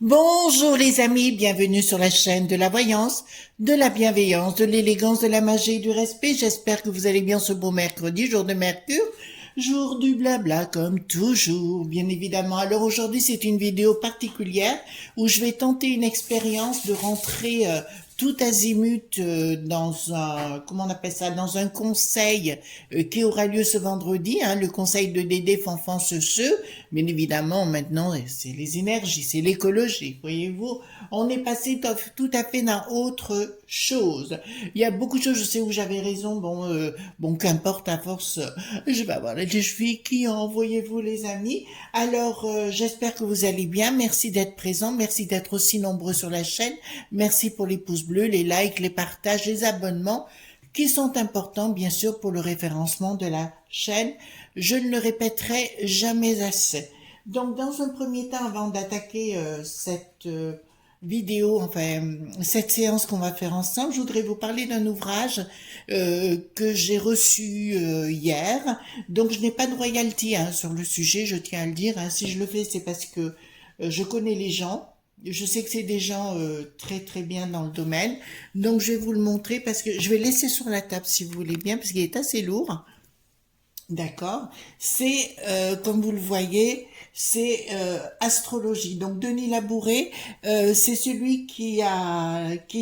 Bonjour les amis, bienvenue sur la chaîne de la voyance, de la bienveillance, de l'élégance, de la magie et du respect. J'espère que vous allez bien ce beau mercredi, jour de Mercure, jour du blabla comme toujours, bien évidemment. Alors aujourd'hui c'est une vidéo particulière où je vais tenter une expérience de rentrer tout azimut dans un, comment on appelle ça, dans un conseil qui aura lieu ce vendredi, hein, le conseil de Dédé Fanfan Ceux. Bien évidemment, maintenant, c'est les énergies, c'est l'écologie, voyez-vous. On est passé tout à fait dans autre chose. Il y a beaucoup de choses, je sais où j'avais raison, bon, qu'importe, à force, je vais avoir les chevilles qui ont, voyez-vous les amis. Alors, j'espère que vous allez bien, merci d'être présents, merci d'être aussi nombreux sur la chaîne, merci pour les pouces bleus, les likes, les partages, les abonnements, qui sont importants, bien sûr, pour le référencement de la chaîne. Je ne le répéterai jamais assez. Donc, dans un premier temps, avant d'attaquer cette vidéo, enfin, cette séance qu'on va faire ensemble, je voudrais vous parler d'un ouvrage que j'ai reçu hier. Donc, je n'ai pas de royalty hein, sur le sujet, je tiens à le dire. Hein. Si je le fais, c'est parce que je connais les gens. Je sais que c'est des gens très très bien dans le domaine. Donc, je vais vous le montrer parce que je vais laisser sur la table si vous voulez bien, parce qu'il est assez lourd. D'accord. C'est, comme vous le voyez, c'est astrologie. Donc Denis Labouré, c'est celui qui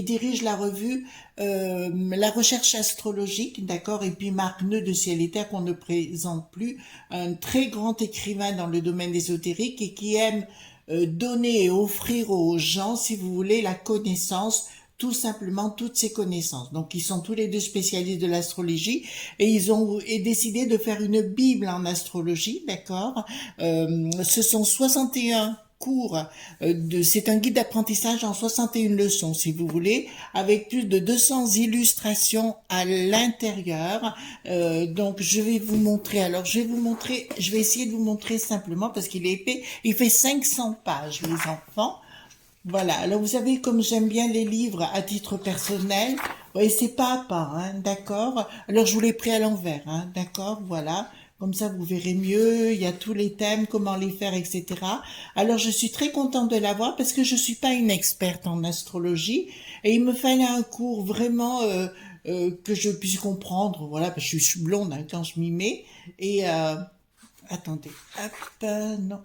dirige la revue La Recherche astrologique, d'accord. Et puis Marc Neu de Ciel et Terre qu'on ne présente plus, un très grand écrivain dans le domaine ésotérique et qui aime donner et offrir aux gens, si vous voulez, la connaissance tout simplement toutes ces connaissances. Donc, ils sont tous les deux spécialistes de l'astrologie et ils ont décidé de faire une Bible en astrologie, d'accord. Ce sont 61 cours, c'est un guide d'apprentissage en 61 leçons, si vous voulez, avec plus de 200 illustrations à l'intérieur. Donc, je vais vous montrer. Alors, je vais essayer de vous montrer simplement parce qu'il est épais. Il fait 500 pages, les enfants. Voilà, alors vous savez, comme j'aime bien les livres à titre personnel, ouais, c'est pas à pas, hein, d'accord. Alors je vous l'ai pris à l'envers, hein, d'accord, voilà. Comme ça, vous verrez mieux, il y a tous les thèmes, comment les faire, etc. Alors je suis très contente de l'avoir parce que je suis pas une experte en astrologie et il me fallait un cours vraiment que je puisse comprendre, voilà, parce que je suis blonde hein, quand je m'y mets. Et attendez, hop, non.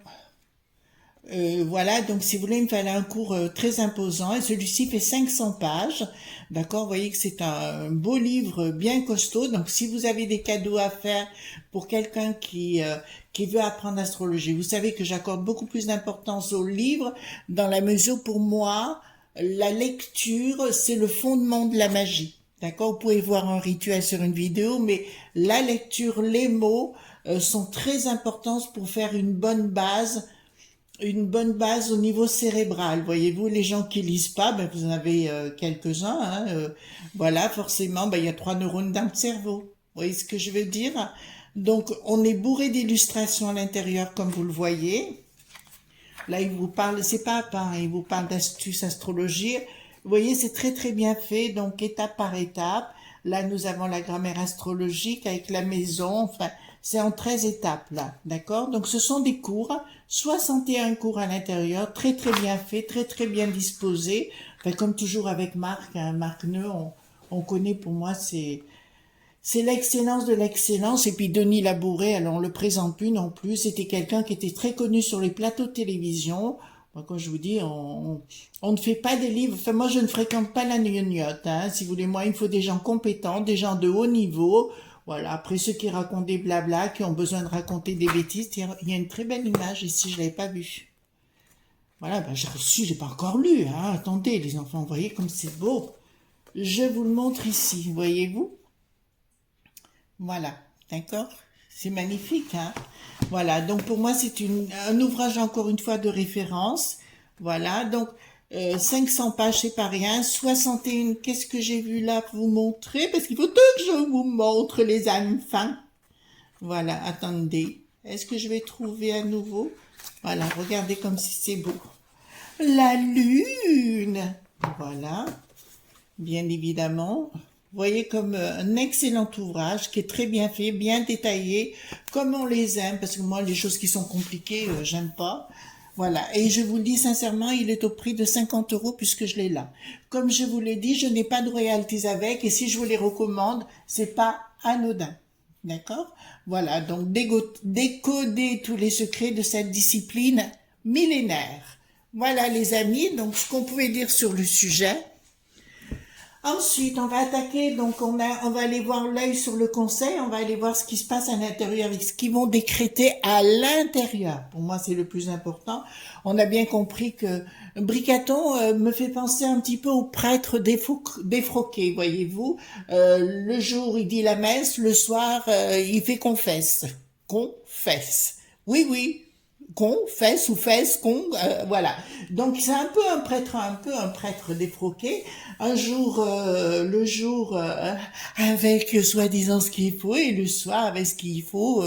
Voilà, donc si vous voulez, il me fallait un cours très imposant et celui-ci fait 500 pages. D'accord, vous voyez que c'est un beau livre bien costaud. Donc si vous avez des cadeaux à faire pour quelqu'un qui veut apprendre l'astrologie, vous savez que j'accorde beaucoup plus d'importance au livre dans la mesure pour moi, la lecture, c'est le fondement de la magie. D'accord, vous pouvez voir un rituel sur une vidéo, mais la lecture, les mots sont très importants pour faire une bonne base au niveau cérébral. Voyez-vous, les gens qui lisent pas, ben vous en avez quelques-uns. Hein, voilà, forcément, ben il y a 3 neurones dans le cerveau. Vous voyez ce que je veux dire? Donc, on est bourré d'illustrations à l'intérieur, comme vous le voyez. Là, il vous parle, c'est pas à pas, hein, il vous parle d'astuces astrologie. Vous voyez, c'est très très bien fait, donc étape par étape. Là, nous avons la grammaire astrologique avec la maison, enfin, c'est en 13 étapes là, d'accord. Donc ce sont des cours, 61 cours à l'intérieur, très très bien faits, très très bien disposés. Enfin, comme toujours avec Marc, hein, Marc Neu, on connaît pour moi, c'est l'excellence de l'excellence. Et puis Denis Labouré, alors on le présente plus non plus, c'était quelqu'un qui était très connu sur les plateaux de télévision. Moi, quand je vous dis, on ne fait pas des livres. Enfin, moi, je ne fréquente pas la gnognotte. Hein. Si vous voulez, moi, il me faut des gens compétents, des gens de haut niveau. Voilà. Après, ceux qui racontent des blabla, qui ont besoin de raconter des bêtises, il y a une très belle image ici, je l'avais pas vue. Voilà, ben, j'ai reçu, j'ai pas encore lu. Hein. Attendez, les enfants, vous voyez comme c'est beau. Je vous le montre ici, voyez-vous? Voilà, d'accord. C'est magnifique, hein. Voilà, donc pour moi, c'est un ouvrage encore une fois de référence. Voilà, donc 500 pages, c'est pas rien. 61, qu'est-ce que j'ai vu là pour vous montrer? Parce qu'il faut que je vous montre les enfants. Voilà, attendez. Est-ce que je vais trouver à nouveau? Voilà, regardez comme si c'est beau. La lune. Voilà, bien évidemment. Vous voyez comme un excellent ouvrage qui est très bien fait, bien détaillé, comme on les aime, parce que moi, les choses qui sont compliquées, j'aime pas. Voilà, et je vous le dis sincèrement, il est au prix de 50 € puisque je l'ai là. Comme je vous l'ai dit, je n'ai pas de royalties avec, et si je vous les recommande, c'est pas anodin. D'accord? Voilà, donc décoder tous les secrets de cette discipline millénaire. Voilà les amis, donc ce qu'on pouvait dire sur le sujet. Ensuite, on va attaquer, donc on va aller voir l'œil sur le conseil, on va aller voir ce qui se passe à l'intérieur avec ce qu'ils vont décréter à l'intérieur. Pour moi, c'est le plus important. On a bien compris que Bricaton me fait penser un petit peu au prêtre défroqué, voyez-vous. Le jour, il dit la messe, le soir, il fait confesse. Confesse. Oui, oui, fesse ou fesse, voilà. Donc c'est un peu un prêtre défroqué. Un jour, le jour avec soi-disant ce qu'il faut et le soir avec ce qu'il faut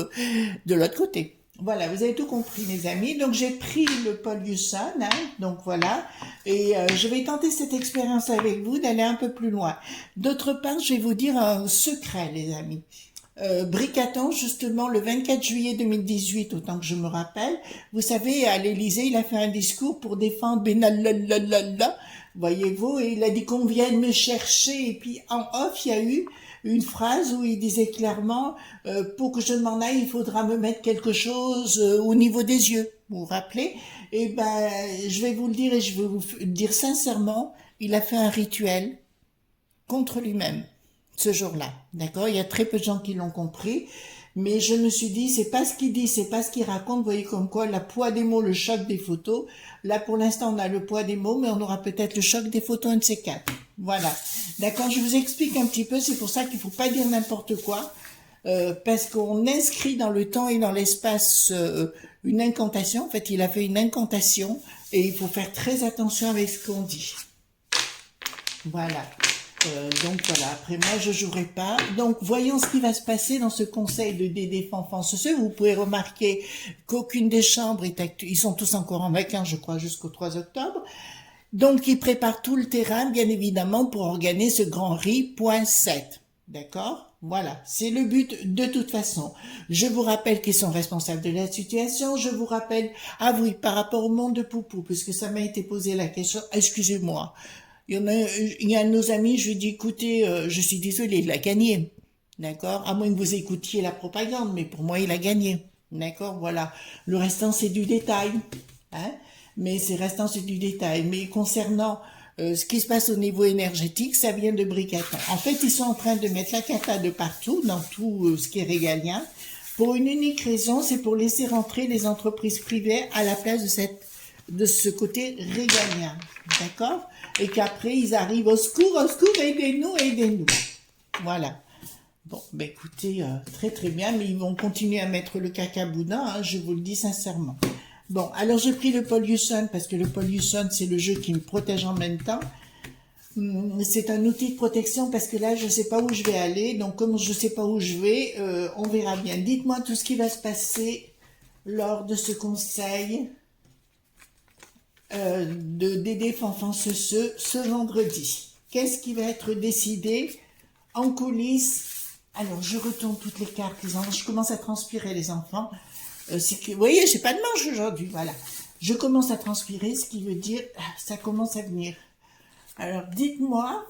de l'autre côté. Voilà, vous avez tout compris mes amis. Donc j'ai pris le Paul Hewson, hein, donc voilà, et je vais tenter cette expérience avec vous d'aller un peu plus loin. D'autre part, je vais vous dire un secret les amis. Bricaton, justement, le 24 juillet 2018, autant que je me rappelle, vous savez, à l'Élysée, il a fait un discours pour défendre Benalla, voyez-vous, et il a dit qu'on vienne me chercher, et puis en off, il y a eu une phrase où il disait clairement, pour que je m'en aille, il faudra me mettre quelque chose au niveau des yeux, vous vous rappelez? Et ben, je vais vous le dire, et je vais vous le dire sincèrement, il a fait un rituel contre lui-même ce jour-là, d'accord? Il y a très peu de gens qui l'ont compris, mais je me suis dit, c'est pas ce qu'il dit, c'est pas ce qu'il raconte, vous voyez comme quoi, le poids des mots, le choc des photos. Là, pour l'instant, on a le poids des mots, mais on aura peut-être le choc des photos, un de ces quatre. Voilà. D'accord? Je vous explique un petit peu, c'est pour ça qu'il faut pas dire n'importe quoi, parce qu'on inscrit dans le temps et dans l'espace une incantation. En fait, il a fait une incantation, et il faut faire très attention avec ce qu'on dit. Voilà. Donc voilà, après moi je jouerai pas. Donc voyons ce qui va se passer dans ce conseil de Dédé Fanfan Ceux. Vous pouvez remarquer qu'aucune des chambres est ils sont tous encore en vacances, je crois, jusqu'au 3 octobre. Donc ils préparent tout le terrain, bien évidemment, pour organiser ce grand riz, point 7. D'accord? Voilà, c'est le but de toute façon. Je vous rappelle qu'ils sont responsables de la situation. Je vous rappelle, ah oui, par rapport au monde de Poupou, puisque ça m'a été posé la question, excusez-moi. Il y a un de nos amis, je lui dis, écoutez, je suis désolé, il a gagné. D'accord? À moins que vous écoutiez la propagande, mais pour moi, il a gagné. D'accord? Voilà. Le restant, c'est du détail. Hein? Mais c'est restant, c'est du détail. Mais concernant ce qui se passe au niveau énergétique, ça vient de Bricaton. En fait, ils sont en train de mettre la cata de partout, dans tout ce qui est régalien, pour une unique raison, c'est pour laisser rentrer les entreprises privées à la place de ce côté régalien. D'accord? Et qu'après, ils arrivent au secours, aidez-nous, aidez-nous. Voilà. Bon, ben écoutez, très très bien, mais ils vont continuer à mettre le cacaboudin, hein, je vous le dis sincèrement. Bon, alors j'ai pris le Paul Hewson, parce que le Paul Hewson, c'est le jeu qui me protège en même temps. C'est un outil de protection, parce que là, je ne sais pas où je vais aller, donc comme je ne sais pas où je vais, on verra bien. Dites-moi tout ce qui va se passer lors de ce conseil de Dédé Fanfan ce vendredi. Qu'est-ce qui va être décidé en coulisses? Alors, je retourne toutes les cartes, les enfants. Je commence à transpirer, les enfants. Vous voyez, j'ai pas de manche aujourd'hui, voilà. Je commence à transpirer, ce qui veut dire, ça commence à venir. Alors, dites-moi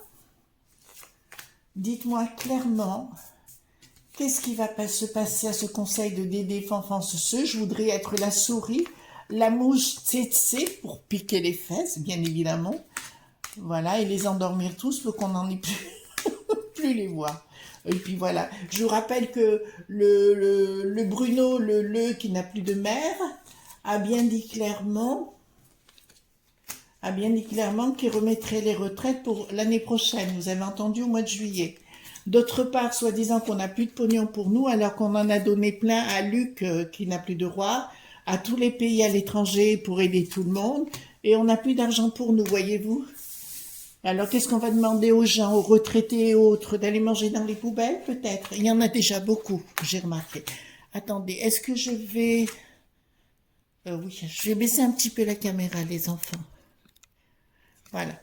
clairement, qu'est-ce qui va se passer à ce conseil de Dédé Fanfan Je voudrais être la souris, la mouche tsetse pour piquer les fesses, bien évidemment. Voilà, et les endormir tous pour qu'on n'en ait plus les voir. Et puis voilà, je vous rappelle que le Bruno, le qui n'a plus de mère, a bien dit clairement qu'il remettrait les retraites pour l'année prochaine. Vous avez entendu, au mois de juillet. D'autre part, soi-disant qu'on n'a plus de pognon pour nous, alors qu'on en a donné plein à Luc, qui n'a plus de roi, à tous les pays à l'étranger pour aider tout le monde, et on n'a plus d'argent pour nous, voyez-vous. Alors, qu'est-ce qu'on va demander aux gens, aux retraités et autres, d'aller manger dans les poubelles, peut-être? Il y en a déjà beaucoup, j'ai remarqué. Attendez, est-ce que je vais... oui, je vais baisser un petit peu la caméra, les enfants. Voilà.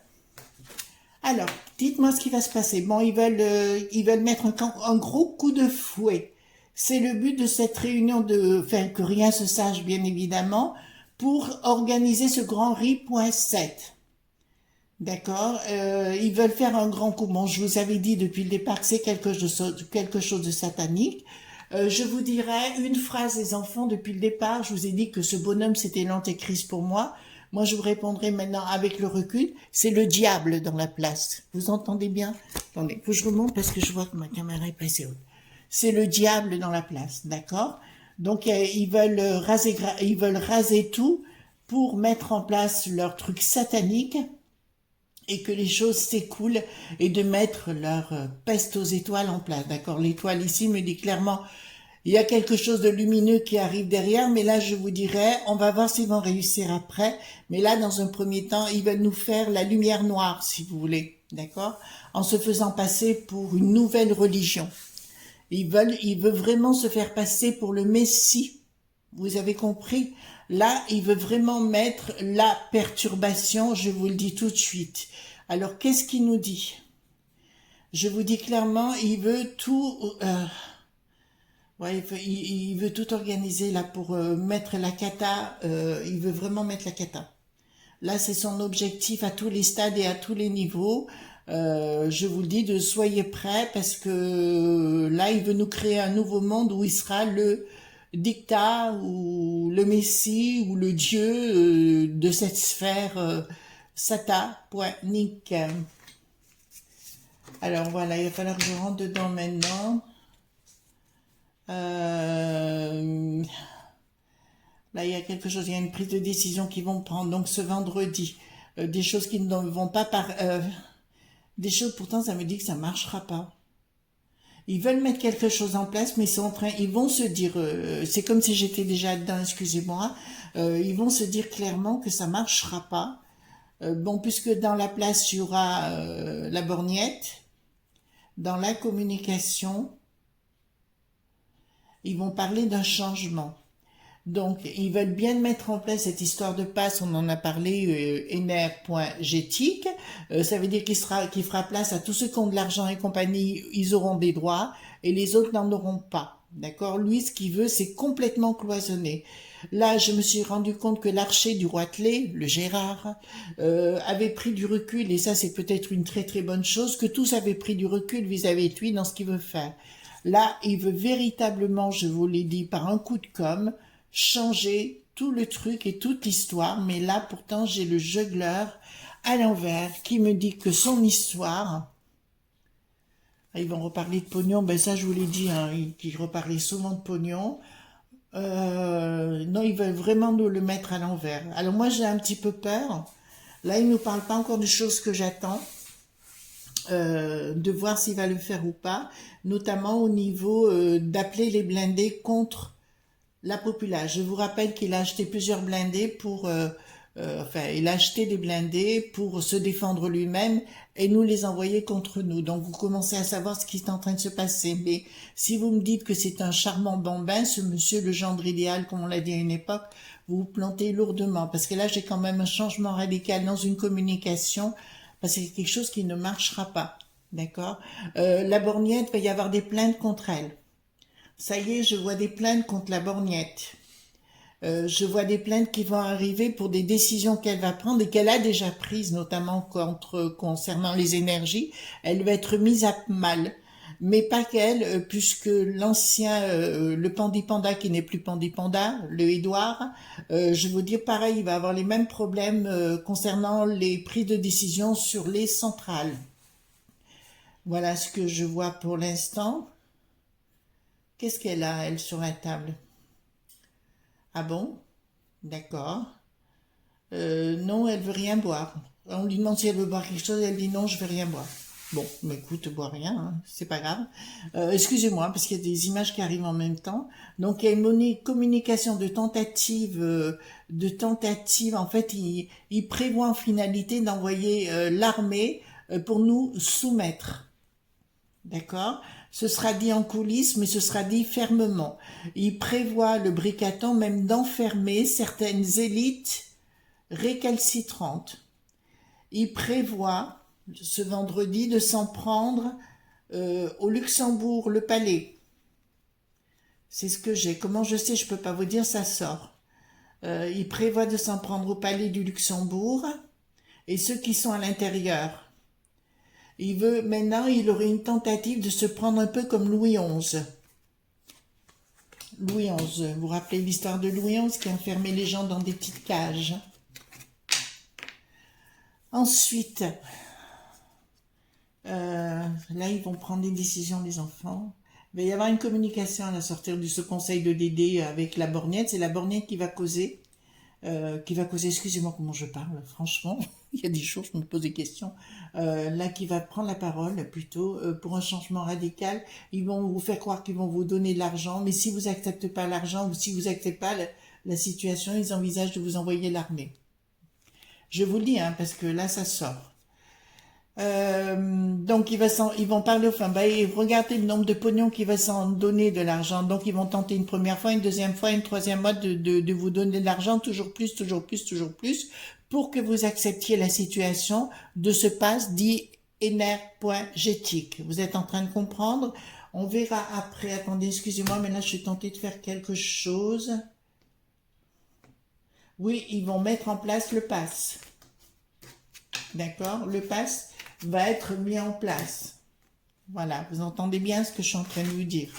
Alors, dites-moi ce qui va se passer. Bon, ils veulent mettre un gros coup de fouet. C'est le but de cette réunion enfin, que rien se sache, bien évidemment, pour organiser ce Grand Riz.7. D'accord, ils veulent faire un grand coup. Bon, je vous avais dit depuis le départ que c'est quelque chose de satanique. Je vous dirais une phrase, les enfants, depuis le départ, je vous ai dit que ce bonhomme, c'était l'antéchrist pour moi. Moi, je vous répondrai maintenant avec le recul, c'est le diable dans la place. Vous entendez bien? Attendez, faut que je remonte parce que je vois que ma caméra est passée haute. C'est le diable dans la place, d'accord? Donc, ils veulent raser tout pour mettre en place leur truc satanique et que les choses s'écoulent et de mettre leur peste aux étoiles en place. D'accord, l'étoile ici me dit clairement, il y a quelque chose de lumineux qui arrive derrière, mais là je vous dirais, on va voir s'ils vont réussir après, mais là dans un premier temps, ils veulent nous faire la lumière noire, si vous voulez, d'accord, en se faisant passer pour une nouvelle religion. Ils veulent vraiment se faire passer pour le Messie. Vous avez compris? Là, il veut vraiment mettre la perturbation, je vous le dis tout de suite. Alors, qu'est-ce qu'il nous dit? Je vous dis clairement, il veut tout... ouais, il veut tout organiser là pour mettre la cata. Il veut vraiment mettre la cata. Là, c'est son objectif à tous les stades et à tous les niveaux. Je vous le dis, soyez prêts parce que là, il veut nous créer un nouveau monde où il sera le dictat ou le messie ou le dieu de cette sphère satanique. Alors voilà, il va falloir que je rentre dedans maintenant. Là, il y a quelque chose, il y a une prise de décision qu'ils vont prendre. Donc ce vendredi, des choses qui ne vont pas des choses, pourtant ça me dit que ça marchera pas. Ils veulent mettre quelque chose en place, mais ils vont se dire, c'est comme si j'étais déjà dedans, excusez-moi, ils vont se dire clairement que ça marchera pas. Bon, puisque dans la place, il y aura la borgnette, dans la communication, ils vont parler d'un changement. Donc, ils veulent bien mettre en place cette histoire de passe, on en a parlé, ener.gétique, ça veut dire qu'il fera place à tous ceux qui ont de l'argent et compagnie, ils auront des droits, et les autres n'en auront pas. D'accord? Lui, ce qu'il veut, c'est complètement cloisonné. Là, je me suis rendu compte que l'archer du Roitelet, le Gérard, avait pris du recul, et ça, c'est peut-être une très très bonne chose, que tous avaient pris du recul vis-à-vis de lui dans ce qu'il veut faire. Là, il veut véritablement, je vous l'ai dit, par un coup de com', changer tout le truc et toute l'histoire, mais là pourtant j'ai le jongleur à l'envers qui me dit que son histoire, ils vont reparler de pognon, ben ça je vous l'ai dit, hein, ils reparlaient souvent de pognon, non ils veulent vraiment nous le mettre à l'envers. Alors moi j'ai un petit peu peur, là il nous parle pas encore de choses que j'attends, de voir s'il va le faire ou pas, notamment au niveau d'appeler les blindés contre la populace. Je vous rappelle qu'il a acheté plusieurs blindés il a acheté des blindés pour se défendre lui-même et nous les envoyer contre nous. Donc vous commencez à savoir ce qui est en train de se passer. Mais si vous me dites que c'est un charmant bambin, ce monsieur, le gendre idéal, comme on l'a dit à une époque, vous vous plantez lourdement. Parce que là, j'ai quand même un changement radical dans une communication, parce que c'est quelque chose qui ne marchera pas. D'accord? La borgnette, il va y avoir des plaintes contre elle. Ça y est, je vois des plaintes contre la borgnette. Je vois des plaintes qui vont arriver pour des décisions qu'elle va prendre et qu'elle a déjà prises, notamment concernant les énergies. Elle va être mise à mal. Mais pas qu'elle, puisque l'ancien, le Pandipanda qui n'est plus Pandipanda, le Édouard, je vous dire pareil, il va avoir les mêmes problèmes concernant les prises de décision sur les centrales. Voilà ce que je vois pour l'instant. Qu'est-ce qu'elle a, elle, sur la table? Ah bon? D'accord. Non, elle veut rien boire. On lui demande si elle veut boire quelque chose, elle dit non, je veux rien boire. Bon, mais écoute, bois rien, hein, c'est pas grave. Excusez-moi, parce qu'il y a des images qui arrivent en même temps. Donc, il y a une communication de tentative, En fait, il prévoit en finalité d'envoyer l'armée pour nous soumettre. D'accord? Ce sera dit en coulisses, mais ce sera dit fermement. Il prévoit, le bricaton, même d'enfermer certaines élites récalcitrantes. Il prévoit, ce vendredi, de s'en prendre au Luxembourg, le palais. C'est ce que j'ai. Comment je sais, je peux pas vous dire, ça sort. Il prévoit de s'en prendre au palais du Luxembourg et ceux qui sont à l'intérieur. Maintenant, il aurait une tentative de se prendre un peu comme Louis XI. Louis XI, vous vous rappelez l'histoire de Louis XI qui enfermait les gens dans des petites cages. Ensuite, là, ils vont prendre des décisions, les enfants. Il va y avoir une communication à la sortie de ce conseil de Dédé avec la borgnette. C'est la borgnette qui va causer. Excusez-moi comment je parle, franchement, il y a des jours, je me pose des questions. Là, qui va prendre la parole plutôt pour un changement radical. Ils vont vous faire croire qu'ils vont vous donner de l'argent, mais si vous n'acceptez pas l'argent ou si vous n'acceptez pas la situation, ils envisagent de vous envoyer l'armée. Je vous le dis, hein, parce que là, ça sort. Donc ils vont parler, enfin, regardez le nombre de pognons qui va s'en donner de l'argent. Donc ils vont tenter une première fois, une deuxième fois, une troisième fois de vous donner de l'argent, toujours plus, toujours plus, toujours plus, pour que vous acceptiez la situation de ce passe dit énergétique. Vous êtes en train de comprendre? On verra après. Attendez, excusez-moi, mais là je suis tentée de faire quelque chose. Oui, ils vont mettre en place le pass. D'accord? Le pass va être mis en place. Voilà, vous entendez bien ce que je suis en train de vous dire.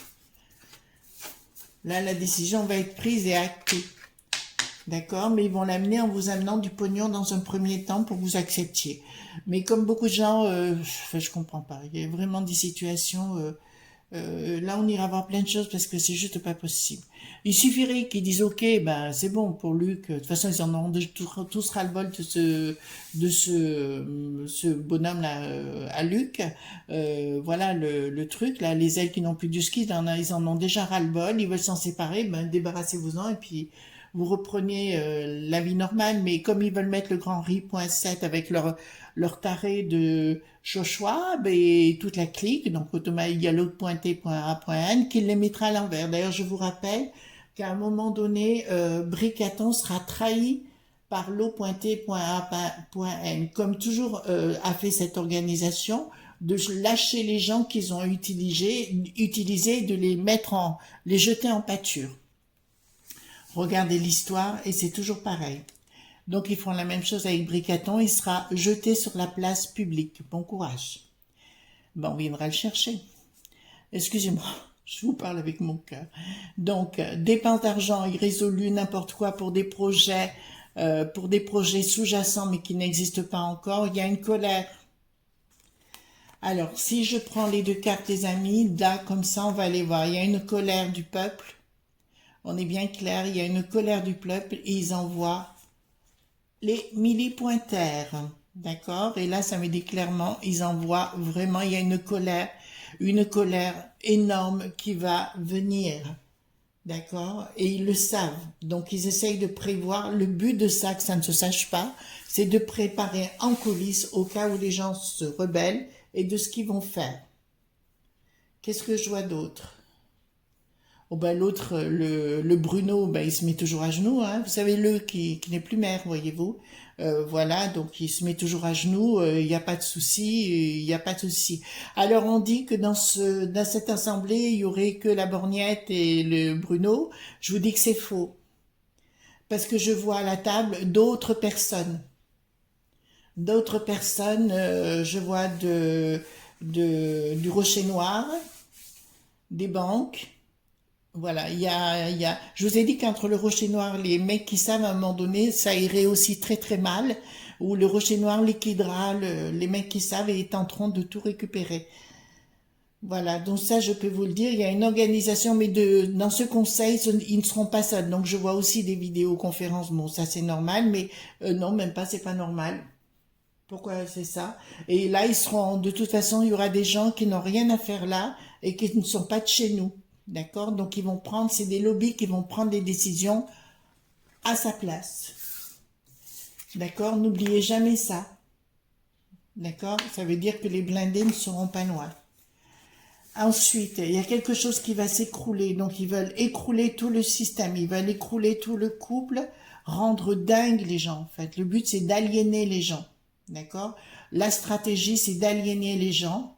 Là, la décision va être prise et actée. D'accord? Mais ils vont l'amener en vous amenant du pognon dans un premier temps pour que vous acceptiez. Mais comme beaucoup de gens, je comprends pas. Il y a vraiment des situations... là, on ira voir plein de choses parce que c'est juste pas possible. Il suffirait qu'ils disent ok, ben c'est bon pour Luc. De toute façon, ils en auront tous ras-le-bol de ce bonhomme là à Luc. Voilà le truc là, les ailes qui n'ont plus du ski, ils en ont déjà ras-le-bol. Ils veulent s'en séparer, ben débarrassez-vous-en et puis vous reprenez la vie normale. Mais comme ils veulent mettre le grand riz.7 avec leur taré de Joshua et toute la clique, donc il y a l'autre.t.a.n qui les mettra à l'envers. D'ailleurs, je vous rappelle qu'à un moment donné, Bricaton sera trahi par l'eau.t.a.n, comme toujours a fait cette organisation, de lâcher les gens qu'ils ont utilisés, de les jeter en pâture. Regardez l'histoire et c'est toujours pareil. Donc, ils font la même chose avec Bricaton. Il sera jeté sur la place publique. Bon courage. Bon, on viendra le chercher. Excusez-moi, je vous parle avec mon cœur. Donc, dépenses d'argent irrésolues, n'importe quoi pour des projets sous-jacents mais qui n'existent pas encore. Il y a une colère. Alors, si je prends les deux cartes, les amis, là, comme ça, on va aller voir. Il y a une colère du peuple. On est bien clair, il y a une colère du peuple et ils envoient les millipointaires, d'accord? Et là, ça me dit clairement, ils envoient vraiment, il y a une colère énorme qui va venir, d'accord? Et ils le savent, donc ils essayent de prévoir. Le but de ça, que ça ne se sache pas, c'est de préparer en coulisses au cas où les gens se rebellent et de ce qu'ils vont faire. Qu'est-ce que je vois d'autre? Oh ben l'autre, le Bruno, ben il se met toujours à genoux, hein. Vous savez, qui n'est plus maire, voyez-vous. Voilà, donc il se met toujours à genoux, il n'y a pas de souci, il n'y a pas de souci. Alors on dit que dans cette assemblée, il y aurait que la Borgnette et le Bruno. Je vous dis que c'est faux. Parce que je vois à la table d'autres personnes. Je vois du Rocher Noir, des banques. Voilà, je vous ai dit qu'entre le Rocher Noir, les mecs qui savent à un moment donné, ça irait aussi très très mal, ou le Rocher Noir liquidera les mecs qui savent et tenteront de tout récupérer. Voilà, donc ça je peux vous le dire, il y a une organisation, mais dans ce conseil, ils ne seront pas seuls. Donc je vois aussi des vidéoconférences, bon ça c'est normal, mais non, même pas, c'est pas normal. Pourquoi c'est ça? Et là, de toute façon, il y aura des gens qui n'ont rien à faire là et qui ne sont pas de chez nous. D'accord? Donc, c'est des lobbies qui vont prendre des décisions à sa place. D'accord? N'oubliez jamais ça. D'accord? Ça veut dire que les blindés ne seront pas noirs. Ensuite, il y a quelque chose qui va s'écrouler. Donc, ils veulent écrouler tout le système. Ils veulent écrouler tout le couple, rendre dingue les gens, en fait. Le but, c'est d'aliéner les gens. D'accord? La stratégie, c'est d'aliéner les gens.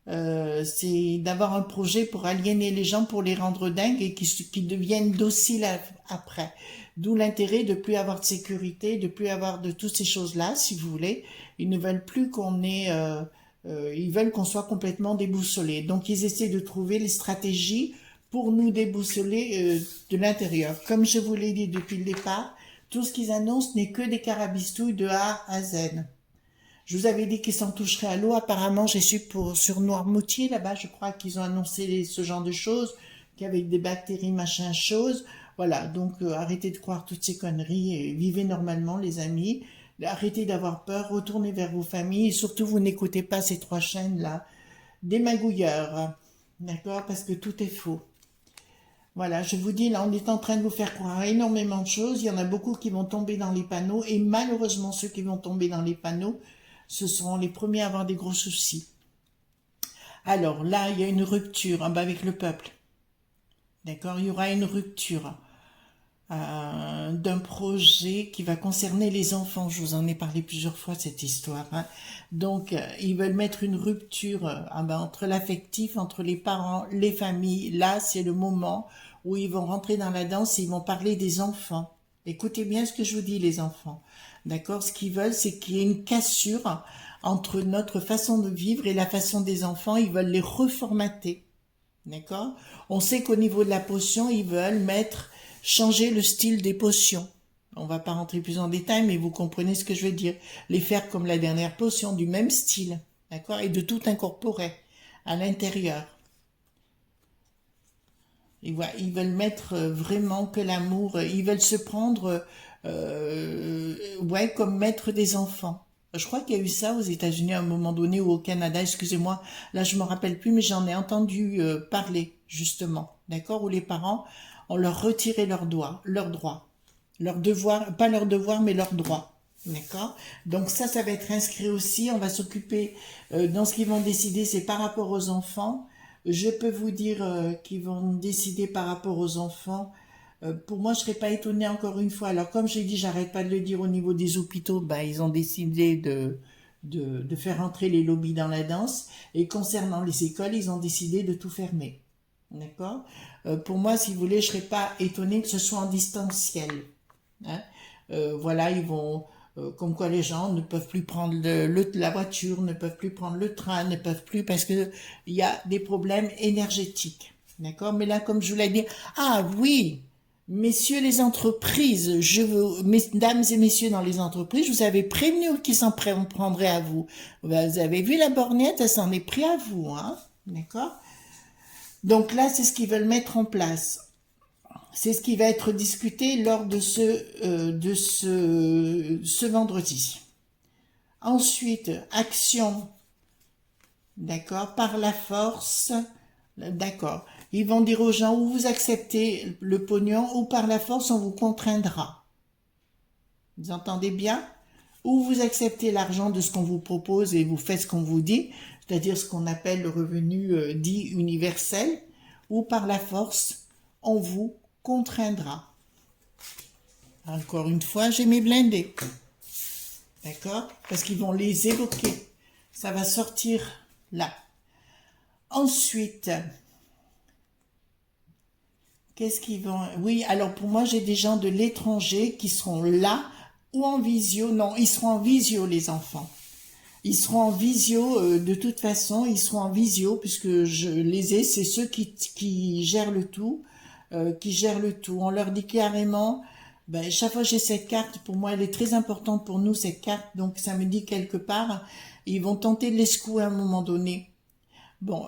C'est d'avoir un projet pour aliéner les gens, pour les rendre dingues et qui deviennent dociles après. D'où l'intérêt de plus avoir de sécurité, de plus avoir de toutes ces choses-là, si vous voulez. Ils ne veulent plus qu'on ait, ils veulent qu'on soit complètement déboussolé. Donc ils essaient de trouver les stratégies pour nous déboussoler de l'intérieur. Comme je vous l'ai dit depuis le départ, tout ce qu'ils annoncent n'est que des carabistouilles de A à Z. Je vous avais dit qu'ils s'en toucheraient à l'eau. Apparemment, j'ai su sur Noirmoutier, là-bas, je crois qu'ils ont annoncé ce genre de choses, qu'avec des bactéries, machin, chose. Voilà, donc arrêtez de croire toutes ces conneries et vivez normalement, les amis. Arrêtez d'avoir peur, retournez vers vos familles et surtout, vous n'écoutez pas ces trois chaînes-là. Des magouilleurs, d'accord? Parce que tout est faux. Voilà, je vous dis, là, on est en train de vous faire croire à énormément de choses. Il y en a beaucoup qui vont tomber dans les panneaux. Et malheureusement, ceux qui vont tomber dans les panneaux, ce seront les premiers à avoir des gros soucis. Alors là, il y a une rupture avec le peuple. D'accord? Il y aura une rupture d'un projet qui va concerner les enfants. Je vous en ai parlé plusieurs fois, cette histoire. Hein. Donc, ils veulent mettre une rupture entre l'affectif, entre les parents, les familles. Là, c'est le moment où ils vont rentrer dans la danse et ils vont parler des enfants. Écoutez bien ce que je vous dis, les enfants. D'accord? Ce qu'ils veulent, c'est qu'il y ait une cassure entre notre façon de vivre et la façon des enfants. Ils veulent les reformater. D'accord? On sait qu'au niveau de la potion, ils veulent changer le style des potions. On va pas rentrer plus en détail, mais vous comprenez ce que je veux dire. Les faire comme la dernière potion, du même style. D'accord? Et de tout incorporer à l'intérieur. Ils veulent mettre vraiment que l'amour, ils veulent se prendre comme maître des enfants. Je crois qu'il y a eu ça aux États-Unis à un moment donné ou au Canada, excusez-moi, là je me rappelle plus, mais j'en ai entendu parler justement, d'accord, où les parents on leur retiré leurs droits, leur devoir, pas leur devoir, mais leurs droits, d'accord. Donc ça va être inscrit aussi. On va s'occuper dans ce qu'ils vont décider, c'est par rapport aux enfants. Je peux vous dire qu'ils vont décider par rapport aux enfants. Pour moi, je serais pas étonnée encore une fois. Alors, comme j'ai dit, j'arrête pas de le dire au niveau des hôpitaux, ils ont décidé de faire entrer les lobbies dans la danse. Et concernant les écoles, ils ont décidé de tout fermer. D'accord? Pour moi, si vous voulez, je serais pas étonnée que ce soit en distanciel. Hein? Voilà, ils vont, comme quoi les gens ne peuvent plus prendre la voiture, ne peuvent plus prendre le train, ne peuvent plus parce que il y a des problèmes énergétiques. D'accord? Mais là, comme je vous l'ai dit, ah oui, messieurs les entreprises, mesdames et messieurs dans les entreprises, je vous avais prévenu qu'ils s'en prendraient à vous. Vous avez vu la borgnette, elle s'en est pris à vous, hein? D'accord? Donc là, c'est ce qu'ils veulent mettre en place. C'est ce qui va être discuté lors de ce vendredi. Ensuite, action, d'accord, par la force, d'accord. Ils vont dire aux gens ou vous acceptez le pognon ou par la force on vous contraindra. Vous entendez bien? Ou vous acceptez l'argent de ce qu'on vous propose et vous faites ce qu'on vous dit, c'est-à-dire ce qu'on appelle le revenu dit universel, ou par la force, on vous contraindra. Encore une fois, j'ai mes blindés. D'accord? Parce qu'ils vont les évoquer. Ça va sortir là. Ensuite, qu'est-ce qu'ils vont... Oui, alors pour moi, j'ai des gens de l'étranger qui seront là ou en visio. Non, ils seront en visio, les enfants. Ils seront en visio, de toute façon, ils seront en visio, puisque je les ai, c'est ceux qui gèrent le tout, On leur dit carrément, chaque fois que j'ai cette carte, pour moi, elle est très importante pour nous, cette carte, donc ça me dit quelque part, ils vont tenter de les secouer à un moment donné. Bon,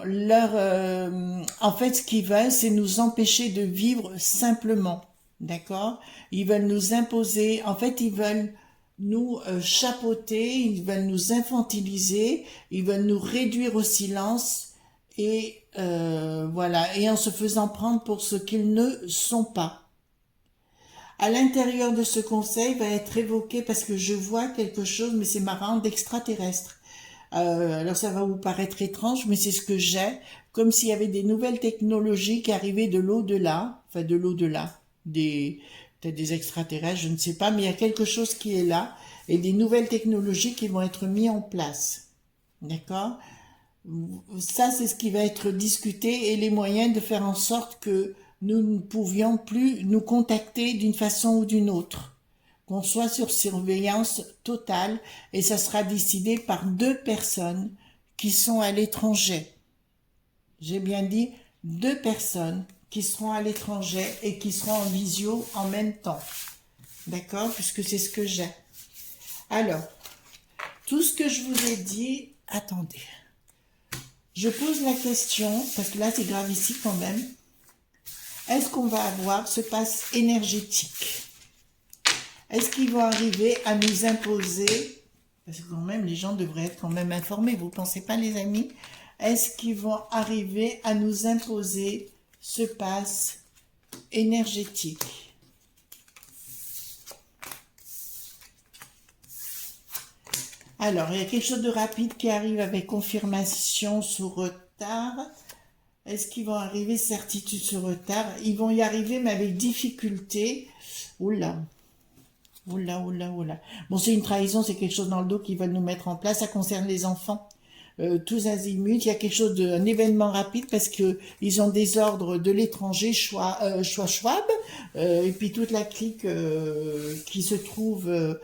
en fait, ce qu'ils veulent, c'est nous empêcher de vivre simplement, d'accord? Ils veulent nous imposer, en fait, ils veulent nous chapeauter, ils veulent nous infantiliser, ils veulent nous réduire au silence et voilà, et en se faisant prendre pour ce qu'ils ne sont pas. À l'intérieur de ce conseil va être évoqué, parce que je vois quelque chose, mais c'est marrant, d'extraterrestre. Alors ça va vous paraître étrange, mais c'est ce que j'ai, comme s'il y avait des nouvelles technologies qui arrivaient de l'au-delà, peut-être des extraterrestres, je ne sais pas, mais il y a quelque chose qui est là, et des nouvelles technologies qui vont être mises en place. D'accord? Ça, c'est ce qui va être discuté et les moyens de faire en sorte que nous ne pouvions plus nous contacter d'une façon ou d'une autre, qu'on soit sur surveillance totale et ça sera décidé par 2 personnes qui sont à l'étranger. J'ai bien dit 2 personnes qui seront à l'étranger et qui seront en visio en même temps. D'accord? Puisque c'est ce que j'ai. Alors, tout ce que je vous ai dit, attendez. Je pose la question, parce que là c'est grave ici quand même. Est-ce qu'on va avoir ce pass énergétique? Est-ce qu'ils vont arriver à nous imposer, parce que quand même les gens devraient être quand même informés, vous pensez pas les amis? Est-ce qu'ils vont arriver à nous imposer ce pass énergétique? Alors, il y a quelque chose de rapide qui arrive avec confirmation sur retard. Est-ce qu'ils vont arriver certitude sur retard? Ils vont y arriver, mais avec difficulté. Oula, oula, oula, oula. Bon, c'est une trahison, c'est quelque chose dans le dos qu'ils veulent nous mettre en place. Ça concerne les enfants. Tous azimuts, il y a quelque chose un événement rapide parce que ils ont des ordres de l'étranger, Schwab, et puis toute la clique qui se trouve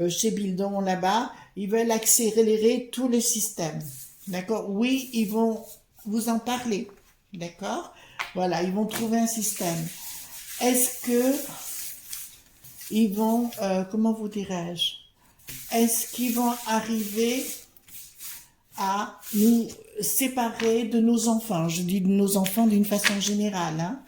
chez Bildon là-bas, ils veulent accélérer tout le système. D'accord? Oui, ils vont vous en parler. D'accord? Voilà, ils vont trouver un système. Est-ce que ils vont, comment vous dirais-je? Est-ce qu'ils vont arriver à nous séparer de nos enfants? Je dis de nos enfants d'une façon générale. Hein?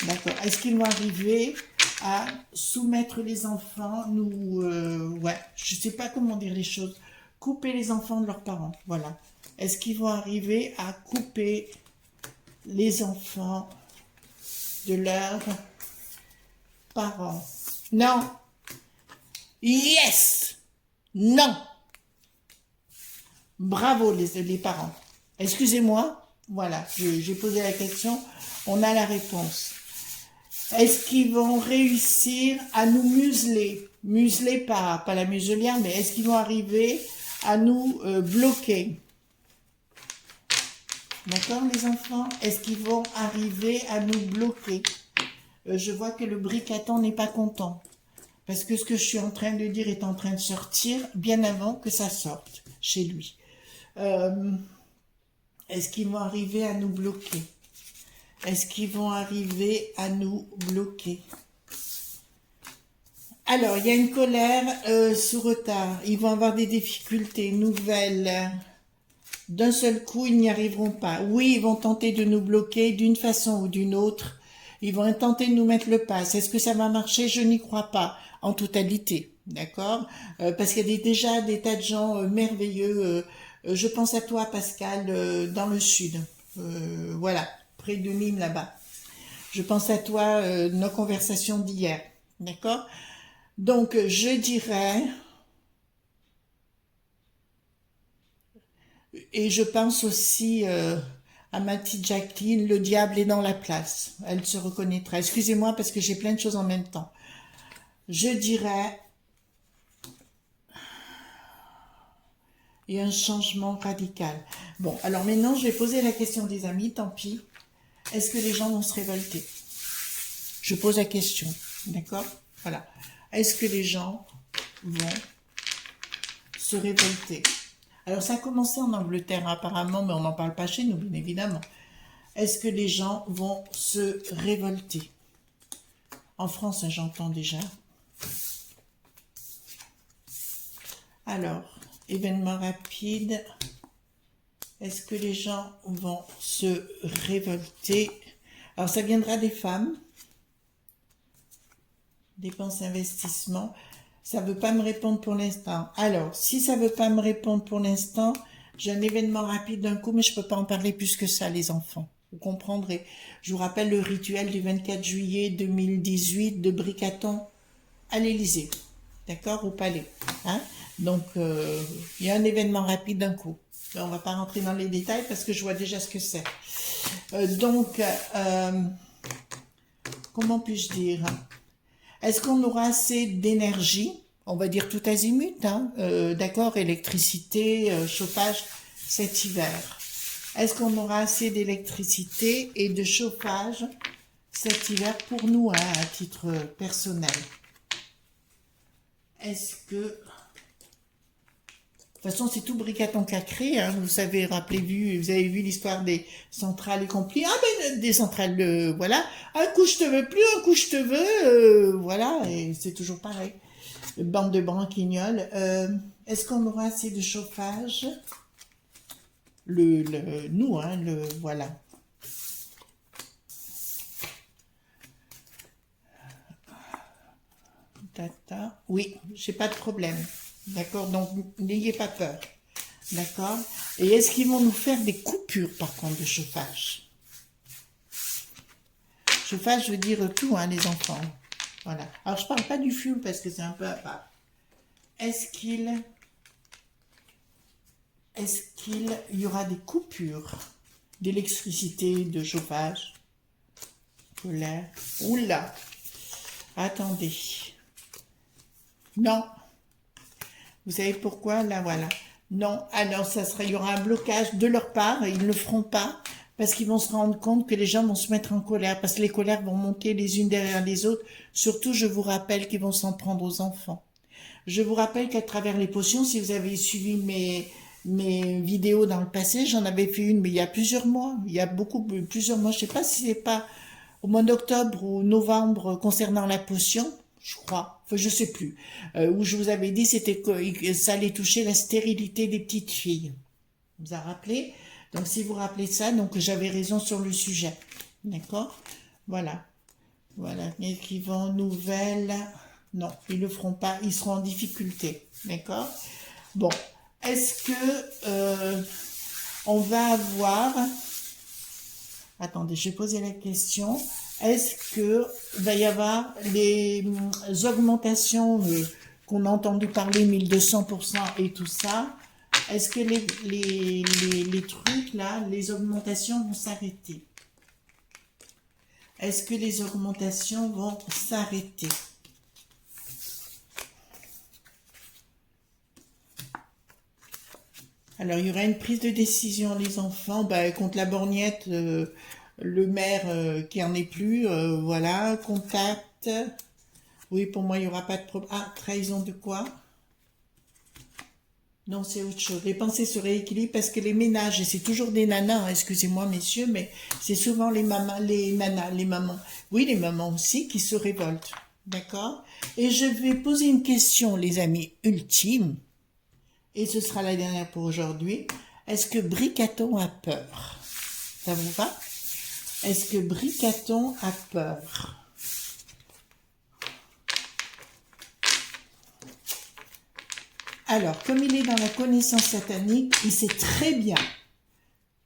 D'accord. Est-ce qu'ils vont arriver à soumettre les enfants, ouais, je sais pas comment dire les choses, couper les enfants de leurs parents, voilà. Est-ce qu'ils vont arriver à couper les enfants de leurs parents? Non. Yes. Non. Bravo les parents. Excusez-moi, voilà, j'ai posé la question, on a la réponse. Est-ce qu'ils vont réussir à nous museler? Museler, pas la muselière, mais est-ce qu'ils vont arriver à nous bloquer? D'accord, les enfants? Est-ce qu'ils vont arriver à nous bloquer? Je vois que le bricaton n'est pas content. Parce que ce que je suis en train de dire est en train de sortir bien avant que ça sorte chez lui. Est-ce qu'ils vont arriver à nous bloquer? Est-ce qu'ils vont arriver à nous bloquer? Alors, il y a une colère sous retard. Ils vont avoir des difficultés nouvelles. D'un seul coup, ils n'y arriveront pas. Oui, ils vont tenter de nous bloquer d'une façon ou d'une autre. Ils vont tenter de nous mettre le pass. Est-ce que ça va marcher? Je n'y crois pas, en totalité. D'accord? Parce qu'il y a déjà des tas de gens merveilleux. Je pense à toi, Pascal, dans le sud. Voilà, près de Nîmes, là-bas. Je pense à toi, nos conversations d'hier. D'accord? Donc, je dirais... Et je pense aussi à ma petite Jacqueline, le diable est dans la place. Elle se reconnaîtra. Excusez-moi parce que j'ai plein de choses en même temps. Je dirais, il y a un changement radical. Bon, alors maintenant, je vais poser la question des amis, tant pis. Est-ce que les gens vont se révolter? Je pose la question, d'accord? Voilà. Est-ce que les gens vont se révolter? Alors, ça a commencé en Angleterre apparemment, mais on n'en parle pas chez nous, bien évidemment. Est-ce que les gens vont se révolter? En France, j'entends déjà. Alors, événement rapide. Est-ce que les gens vont se révolter? Alors, ça viendra des femmes. Dépenses, investissements. Ça ne veut pas me répondre pour l'instant. Alors, si ça ne veut pas me répondre pour l'instant, j'ai un événement rapide d'un coup, mais je ne peux pas en parler plus que ça, les enfants. Vous comprendrez. Je vous rappelle le rituel du 24 juillet 2018 de Bricaton à l'Élysée. D'accord? Au palais. Hein? Donc, il y a un événement rapide d'un coup. On ne va pas rentrer dans les détails parce que je vois déjà ce que c'est. Comment puis-je dire? Est-ce qu'on aura assez d'énergie? On va dire tout azimut, hein, d'accord, électricité, chauffage cet hiver. Est-ce qu'on aura assez d'électricité et de chauffage cet hiver pour nous, hein, à titre personnel? Est-ce que... De toute façon, c'est tout Bricaton qui a créé, hein. Vous savez, vous avez vu l'histoire des centrales y compris. Ah ben, des centrales, voilà. Un coup je te veux plus, un coup je te veux, voilà, et c'est toujours pareil. Bande de branquignoles. Est-ce qu'on aura assez de chauffage? Nous, hein, voilà. Tata. Oui, j'ai pas de problème. D'accord, donc n'ayez pas peur. D'accord. Et est-ce qu'ils vont nous faire des coupures, par contre, de chauffage? Chauffage veut dire tout, hein, les enfants. Voilà. Alors, je parle pas du fioul parce que c'est un peu à part. Est-ce qu'il y aura des coupures d'électricité, de chauffage? Polaire. Oula. Attendez. Non. Vous savez pourquoi? Là, voilà. Non. Alors, il y aura un blocage de leur part. Ils ne le feront pas parce qu'ils vont se rendre compte que les gens vont se mettre en colère parce que les colères vont monter les unes derrière les autres. Surtout, je vous rappelle qu'ils vont s'en prendre aux enfants. Je vous rappelle qu'à travers les potions, si vous avez suivi mes vidéos dans le passé, j'en avais fait une, mais il y a plusieurs mois. Il y a plusieurs mois. Je sais pas si c'est pas au mois d'octobre ou novembre concernant la potion, je crois. Enfin, je sais plus. Où je vous avais dit c'était que ça allait toucher la stérilité des petites filles. Vous a rappelé? Donc, si vous rappelez ça, donc j'avais raison sur le sujet. D'accord? Voilà. Voilà. Écrivant nouvelle. Non, ils le feront pas. Ils seront en difficulté. D'accord? Bon. Est-ce que on va avoir... Attendez, je vais poser la question. Est-ce que va y avoir les augmentations qu'on a entendu parler, 1200% et tout ça? Est-ce que les trucs là, les augmentations vont s'arrêter? Est-ce que les augmentations vont s'arrêter? Alors, il y aura une prise de décision, les enfants, contre la borgnette, le maire qui en est plus, voilà, contact. Oui, pour moi, il n'y aura pas de problème. Ah, trahison de quoi? Non, c'est autre chose. Les pensées se rééquilibrent parce que les ménages, et c'est toujours des nanas, hein, excusez-moi messieurs, mais c'est souvent les mamans, les nanas, les mamans. Oui, les mamans aussi qui se révoltent. D'accord? Et je vais poser une question, les amis, ultime. Et ce sera la dernière pour aujourd'hui. Est-ce que Bricaton a peur? Ça vous va? Est-ce que Bricaton a peur? Alors, comme il est dans la connaissance satanique, il sait très bien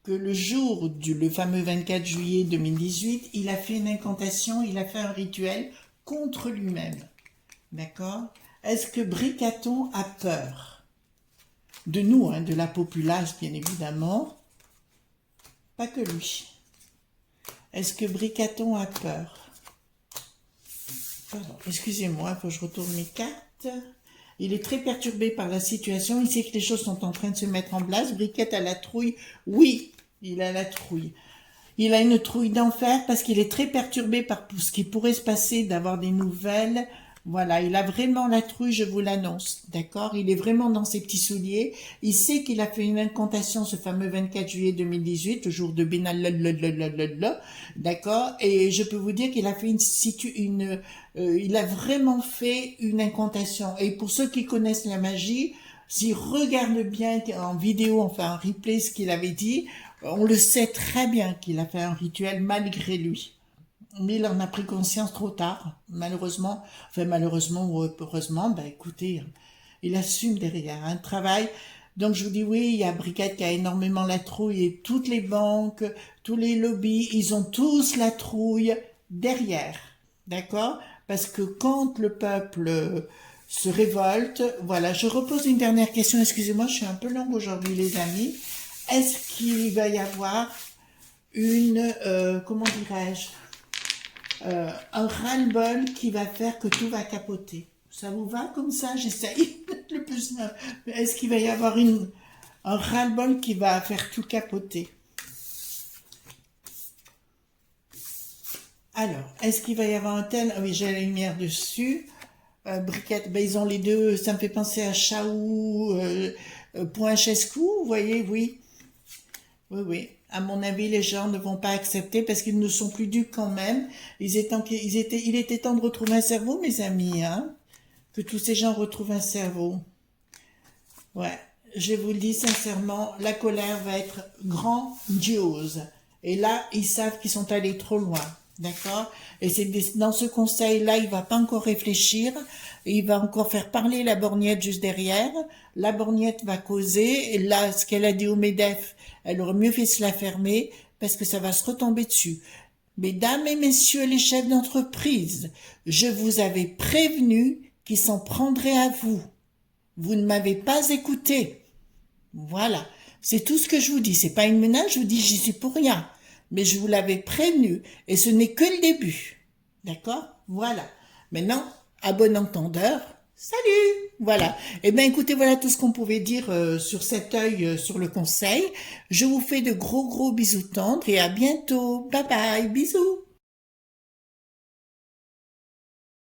que le jour le fameux 24 juillet 2018, il a fait une incantation, il a fait un rituel contre lui-même. D'accord? Est-ce que Bricaton a peur? De nous, hein, de la populace, bien évidemment. Pas que lui. Est-ce que Bricaton a peur? Excusez-moi, il faut que je retourne mes cartes. Il est très perturbé par la situation. Il sait que les choses sont en train de se mettre en place. Briquette a la trouille. Oui, il a la trouille. Il a une trouille d'enfer parce qu'il est très perturbé par ce qui pourrait se passer, d'avoir des nouvelles. Voilà, il a vraiment la trouille, je vous l'annonce, d'accord? Il est vraiment dans ses petits souliers. Il sait qu'il a fait une incantation ce fameux 24 juillet 2018, le jour de Bénal, d'accord? Et je peux vous dire qu'il a fait il a vraiment fait une incantation. Et pour ceux qui connaissent la magie, s'ils regardent bien en vidéo, enfin en replay, ce qu'il avait dit, on le sait très bien qu'il a fait un rituel malgré lui. Mais il en a pris conscience trop tard, malheureusement. Enfin, malheureusement ou heureusement, écoutez, il assume derrière un travail. Donc, je vous dis, oui, il y a Briquette qui a énormément la trouille et toutes les banques, tous les lobbies, ils ont tous la trouille derrière. D'accord? Parce que quand le peuple se révolte, voilà, je repose une dernière question. Excusez-moi, je suis un peu longue aujourd'hui, les amis. Est-ce qu'il va y avoir comment dirais-je, un ras-le-bol qui va faire que tout va capoter? Ça vous va comme ça? J'essaye le plus simple. Est-ce qu'il va y avoir un ras-le-bol qui va faire tout capoter? Alors, est-ce qu'il va y avoir un thème? Ah oui, j'ai la lumière dessus. Briquette, ben, ils ont les deux, ça me fait penser à Chaou, Poinchescu, vous voyez, oui. Oui, oui. À mon avis, les gens ne vont pas accepter parce qu'ils ne sont plus dupes quand même. Il était temps de retrouver un cerveau, mes amis, hein. Que tous ces gens retrouvent un cerveau. Ouais. Je vous le dis sincèrement, la colère va être grandiose. Et là, ils savent qu'ils sont allés trop loin. D'accord? Et c'est dans ce conseil-là, il va pas encore réfléchir. Il va encore faire parler la borgnette juste derrière. La borgnette va causer. Et là, ce qu'elle a dit au MEDEF, elle aurait mieux fait se la fermer parce que ça va se retomber dessus. Mesdames et messieurs les chefs d'entreprise, je vous avais prévenu qu'ils s'en prendraient à vous. Vous ne m'avez pas écouté. Voilà. C'est tout ce que je vous dis. C'est pas une menace, je vous dis j'y suis pour rien. Mais je vous l'avais prévenu. Et ce n'est que le début. D'accord? Voilà. Maintenant, à bon entendeur, salut! Voilà. Eh bien, écoutez, voilà tout ce qu'on pouvait dire sur cet œil, sur le conseil. Je vous fais de gros bisous tendres et à bientôt. Bye bye. Bisous.